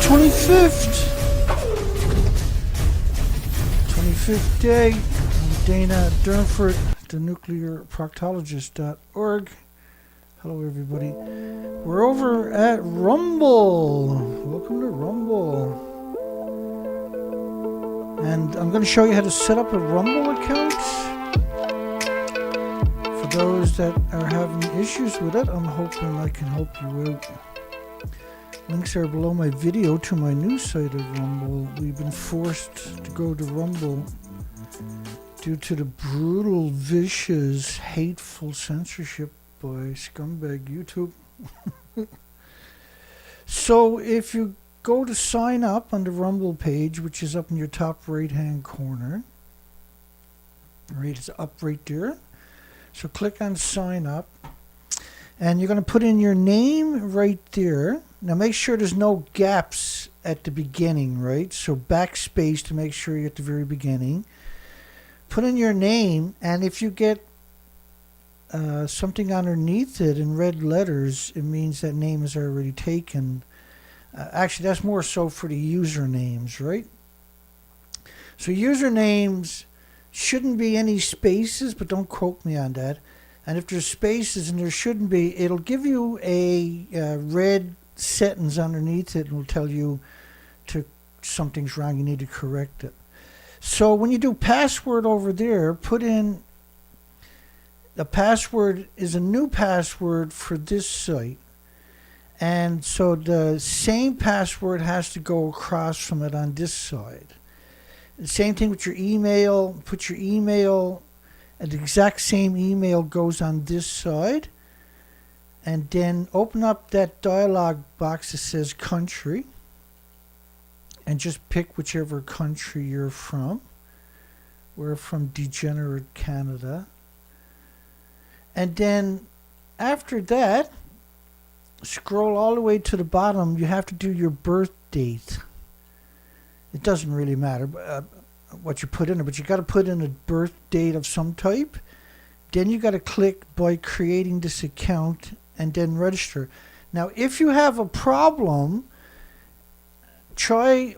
25th. 25th day. I'm Dana Durnford, the nuclearproctologist.org. Hello, everybody. We're over at Rumble. Welcome to Rumble. And I'm going to show you how to set up a Rumble account. For those that are having issues with it, I'm hoping I can help you out. Links are below my video to my new site of Rumble. We've been forced to go to Rumble due to the brutal, vicious, hateful censorship by scumbag YouTube. So if you go to sign up on the Rumble page, which is up in your top right hand corner, right, it's up right there. So click on sign up, and you're going to put in your name right there. Now make sure there's no gaps at the beginning, right? So backspace to make sure you're at the very beginning. Put in your name, and if you get something underneath it in red letters, it means that name is already taken. Actually, that's more so for the usernames, right? So usernames shouldn't be any spaces, but don't quote me on that. And if there's spaces, and there shouldn't be, it'll give you a red sentence underneath it and will tell you something's wrong, you need to correct it. So when you do password over there, put in the password is a new password for this site. And so the same password has to go across from it on this side. The same thing with your email. Put your email, and the exact same email goes on this side. And then open up that dialog box that says country, and just pick whichever country you're from. We're from degenerate Canada. And then after that, scroll all the way to the bottom. You have to do your birth date. It doesn't really matter what you put in it, but you got to put in a birth date of some type. Then you got to click by creating this account and then register. Now, if you have a problem, try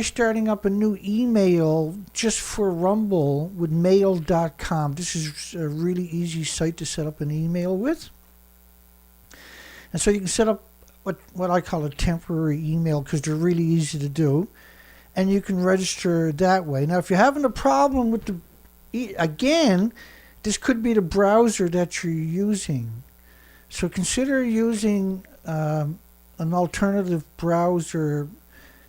starting up a new email just for Rumble with mail.com. This is a really easy site to set up an email with. And so you can set up what I call a temporary email, because they're really easy to do. And you can register that way. Now, if you're having a problem with again, this could be the browser that you're using. So consider using an alternative browser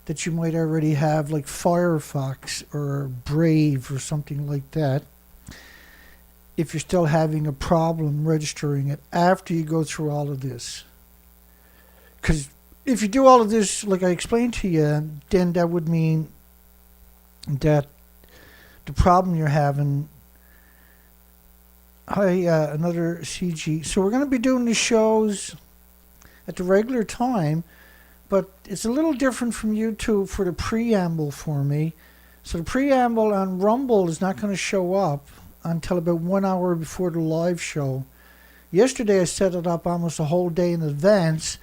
that you might already have, like Firefox or Brave or something like that, if you're still having a problem registering it after you go through all of this. Because if you do all of this, like I explained to you, then that would mean that the problem you're having... Hi, another CG. So we're going to be doing the shows at the regular time, but it's a little different from YouTube for the preamble for me. So the preamble on Rumble is not going to show up until about 1 hour before the live show. Yesterday I set it up almost a whole day in advance,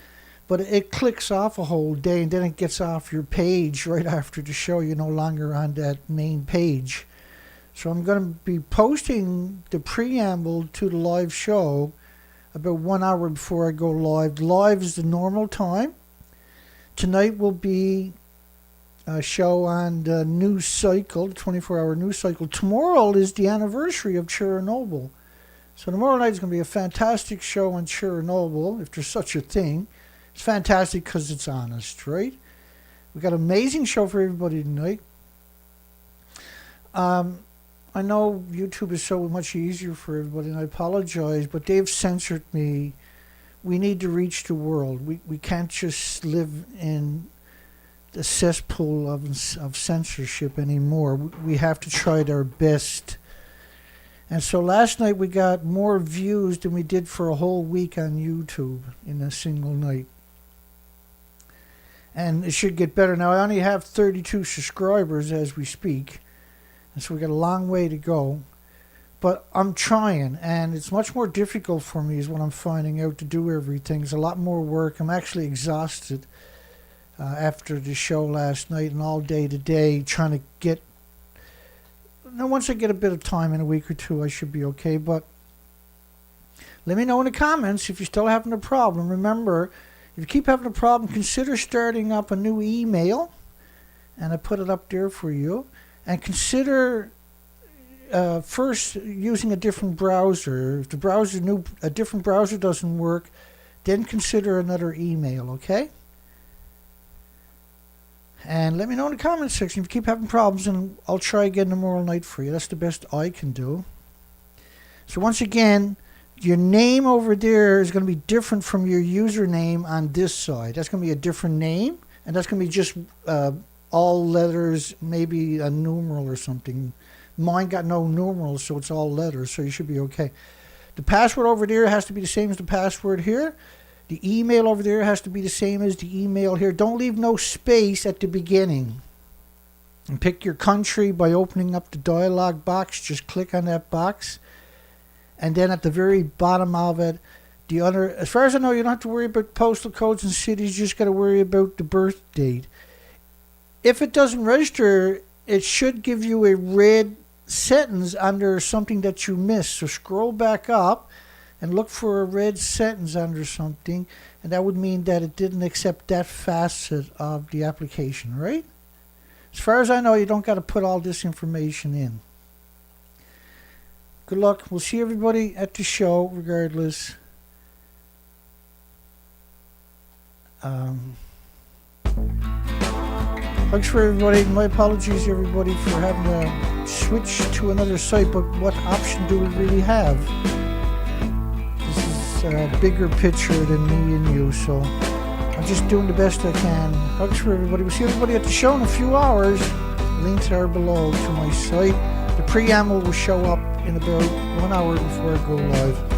but it clicks off a whole day, and then it gets off your page right after the show. You're no longer on that main page. So I'm going to be posting the preamble to the live show about 1 hour before I go live. Live is the normal time. Tonight will be a show on the news cycle, the 24-hour news cycle. Tomorrow is the anniversary of Chernobyl. So tomorrow night is going to be a fantastic show on Chernobyl, if there's such a thing. It's fantastic because it's honest, right? We got an amazing show for everybody tonight. I know YouTube is so much easier for everybody, and I apologize, but they've censored me. We need to reach the world. We can't just live in the cesspool of censorship anymore. We have to try our best. And so last night we got more views than we did for a whole week on YouTube in a single night. And it should get better. Now I only have 32 subscribers as we speak. And so we got a long way to go. But I'm trying, and it's much more difficult for me is what I'm finding out, to do everything. It's a lot more work. I'm actually exhausted after the show last night and all day today, trying to get. Now, once I get a bit of time in a week or two, I should be okay. But let me know in the comments if you're still having a problem. Remember, if you keep having a problem, consider starting up a new email. And I put it up there for you. And consider first using a different browser. If a different browser doesn't work, then consider another email, okay? And let me know in the comments section if you keep having problems, and I'll try again tomorrow night for you. That's the best I can do. So once again, your name over there is going to be different from your username on this side. That's going to be a different name, and that's going to be just all letters, maybe a numeral or something. Mine got no numerals, so it's all letters, so you should be okay. The password over there has to be the same as the password here. The email over there has to be the same as the email here. Don't leave no space at the beginning. And pick your country by opening up the dialog box. Just click on that box. And then at the very bottom of it, as far as I know, you don't have to worry about postal codes and cities. You just got to worry about the birth date. If it doesn't register, it should give you a red sentence under something that you missed. So scroll back up and look for a red sentence under something, and that would mean that it didn't accept that facet of the application, right? As far as I know, you don't got to put all this information in. Good luck. We'll see everybody at the show regardless. Thanks for everybody. My apologies everybody for having to switch to another site, but what option do we really have? This is a bigger picture than me and you, so I'm just doing the best I can. Thanks for everybody. We'll see everybody at the show in a few hours. Links are below to my site. The preamble will show up in about 1 hour before I go live.